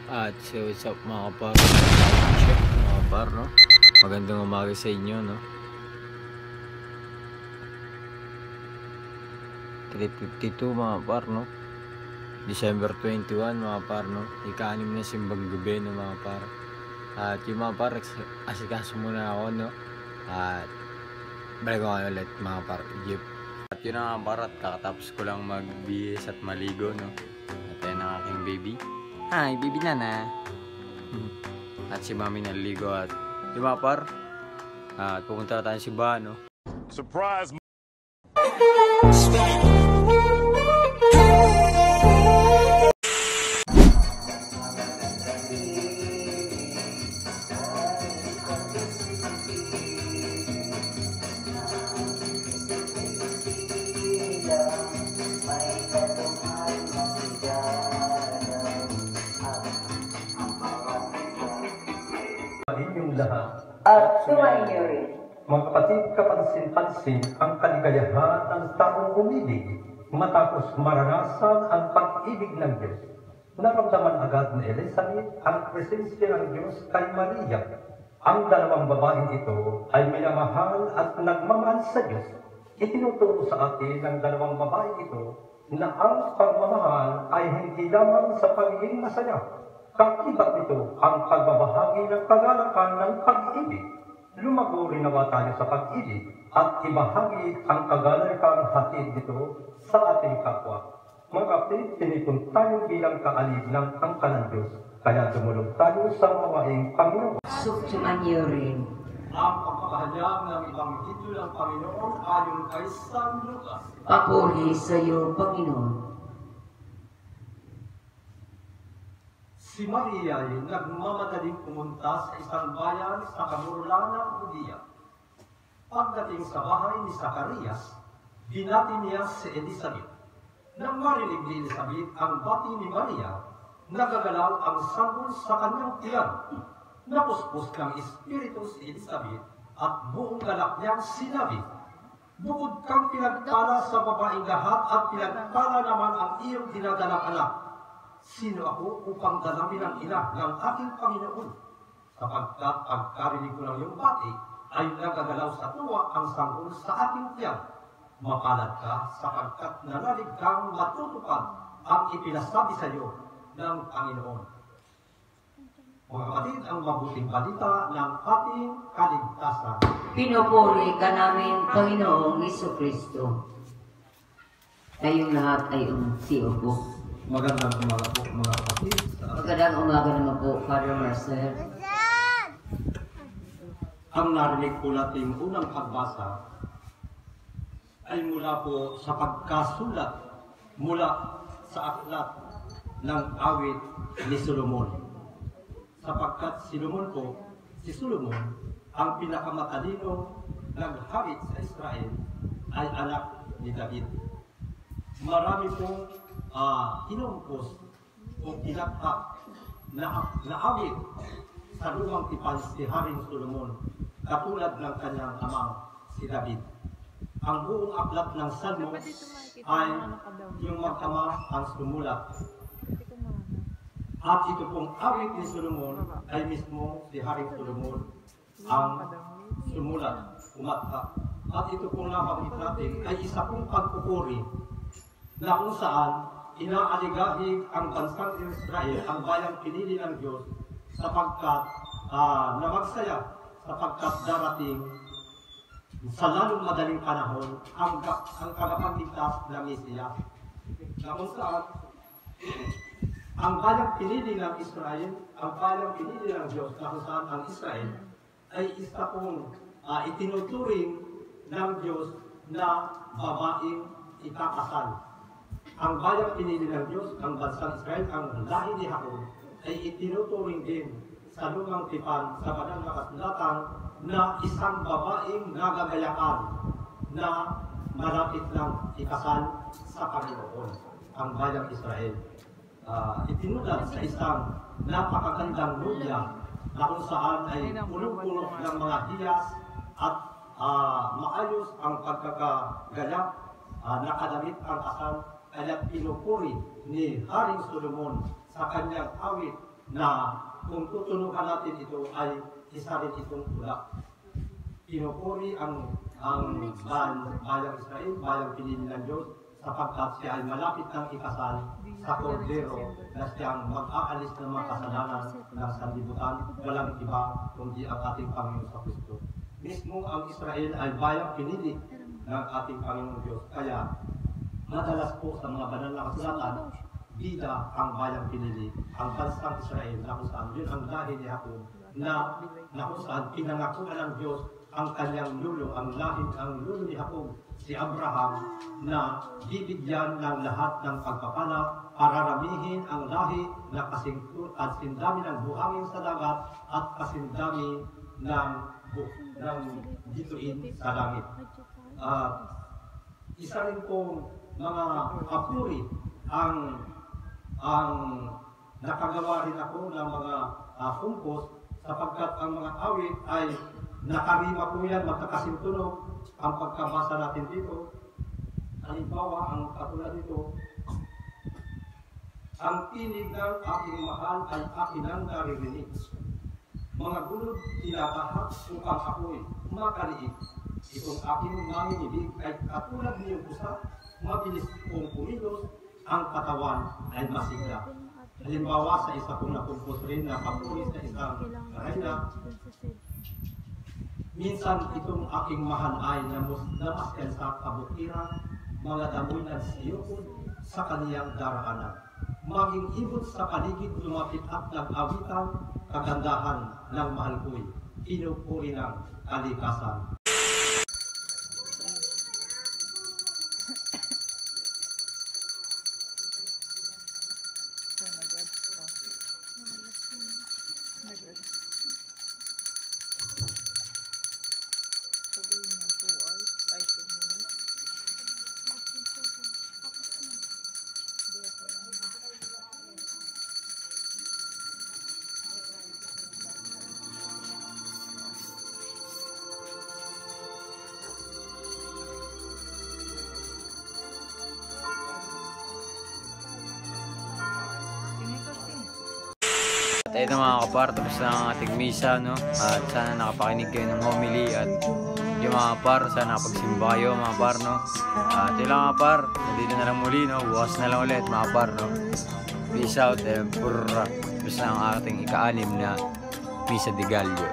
At so what's up mga kapar, mga kapar, no? Magandang umaga sa inyo, no? 3:52 mga kapar, no? December 21 mga kapar, no? Ika-6 na simbang gabi, no mga kapar. At yung mga kapar, asikaso muna ako, no? At balik ko kayo ulit mga kapar, Jeep. At yun mga kapar, at kakatapos ko lang mag-BS at maligo, no? At yan ang aking baby. Hi, baby Nana. At si mami naligo at yung mga par at pupunta tayo si Ba, no? Surprise! Lahat. At sumainyo rin. Mga kapatid, kapansin-pansin ang kaligayahan ng taong umibig matapos maranasan ang pag-ibig ng Diyos. Naramdaman agad ni Elizabeth ang presensya ng Diyos kay Maria. Ang dalawang babaeng ito ay minamahal at nagmamahal sa Diyos. Itinuturo sa atin ng dalawang babaeng ito na ang pagmamahal ay hindi lamang sa pagiging masaya. Kakibat nito ang pagbabahagi ng kagalakan ng pag-ibig. Lumago rin nawa tayo sa pag-ibig at ibahagi ang kagalakang hatid nito sa ating kapwa. Mga kapatid, tinipon tayo bilang kaalib ng angka ng Diyos. Kaya tumulong tayo sa mawaing Panginoon. Sumainyo rin. Ang pagpapahayag ng Ebanghelyo ng Panginoon ayon kay San Lucas. Papuri sa iyo, Panginoon. Si Maria ay nagmamadaling pumunta sa isang bayan sa kamurulan ng Judea. Pagdating sa bahay ni Zacarias, binati niya si Elizabeth. Nang marinig ni Elizabeth ang bati ni Maria, nagagalaw ang sanggol sa kanyang tiyan. Napuspos ng espiritu si Elizabeth at buong galak niyang sinabi, "Bukod kang pinagpala sa babaeng lahat at pinagpala naman ang iyong dinadalang anak. Sino ako upang dalawin ang ina ng aking Panginoon? Sapagkat pagkarinig ko ng iyong bati, ay nagagalaw sa tuwa ang sanggol sa aking tiyan. Mapalad ka sapagkat nanalig kang matutupad ang ipinasabi sa iyo ng Panginoon." Mga kapatid, ang mabuting balita ng ating kaligtasan. Pinupuri ka namin, Panginoong Jesucristo. Tayong lahat ay umsiyo po. Magandang umaga po mga kapatid. Magandang umaga naman po, Father Marcel. Ang narinig po nating unang pagbasa ay mula po sa pagkasulat mula sa aklat ng awit ni Solomon. Sapagkat si Solomon, ang pinakamatalino naghawit sa Israel ay anak ni David. Marami pong hinumpos o pinaktak na awit sa lumang tipan si Haring Solomon, katulad ng kanyang amang si David. Ang buong aklat ng Salmo ay yung mag-ama ang sumulat. At ito pong awit ni Solomon ay mismo si Haring Solomon ang sumulat, umatka. At ito pong nabanggit natin ay isa pong pagpupuri na kung saan inaaligahig ang bansang Israel, ang bayang pinili ng Diyos, sapagkat na magsaya, sapagkat darating sa lalong madaling panahon ang tagapagligtas ng Mesiyas. Na kung saan ang bayang pinili ng Israel, ang bayang pinili ng Diyos, na kung saan ang Israel ay isa pong itinuturing ng Diyos na babaeng ikakasal. Ang bayang pinili ng Diyos, ang bansang Israel, ang lahi ni Jacob, ay itinuturing din sa lumang tipan sa banal na kasulatan na isang babaeng nagagayakan na malapit lang ikasal sa Panginoon, ang bayang Israel. Itinulad sa isang napakagandang nubya na kung saan ay punong-puno ng mga hiyas at maayos ang pagkakagayak, nakadamit ang kasal, kaya't pinupuri ni Haring Solomon sa kanyang awit na kung tutunukan natin ito ay isa rin itong tulak. Pinupuri ang bayang Israel, bayang pinili ng Diyos, sapagkat siya ay malapit ng ikasal sa kordero na siyang mag-aalis ng mga kasalanan ng sanlibutan, walang iba kundi ang ating Panginoon sa Kristo. Mismo ang Israel ay bayang pinili ng ating Panginoon Diyos. Kaya madalas po sa mga banal na kasulatan, bida ang bayang pinili, ang bansang Israel, na kung saan yun ang lahi ni Jacob, na kung saan pinangakuan ng Diyos ang kanyang lulo, ang lulo ni Jacob, si Abraham, na bibigyan ng lahat ng pagpapala, pararamihin ang lahi na kasindami ng buhangin sa dagat at kasindami ng bituin sa langit. Isa rin pong mga papuri ang nakagawa rin ako ng mga kumpos, sapagkat ang mga awit ay nakarima po yan, magkakasintunog ang pagkabasa natin dito. Halimbawa, ang katulad dito, ang tinig ng aking mahal ay akin ang naririnig. Mga gulod tinatahak upang ako'y makaliit. Itong aking manginibig ay katulad niyong pusa, mabilis kong kumilos, ang katawan ay masigla. Halimbawa, sa isa kong nakumpos rin na papuri sa isang reyna, minsan itong aking mahal ay namasyan sa kabukiran, mga damoy ng siyokod sa kaniyang daraanan. Maging ibot sa paligid lumapit at nag-awitan, kagandahan ng mahal ko'y pinupuri ng kalikasan. At ayun mga kapar, tapos na ang ating misa, no? At sana nakapakinig kayo ng homily at yung mga kapar, sana nakapagsimba kayo mga kapar, no? At yun lang mga kapar, nandito na lang muli, no? Bukas na lang ulit mga kapar, no? Peace out, tapos na ang ating ika-anim na Misa de Gallo.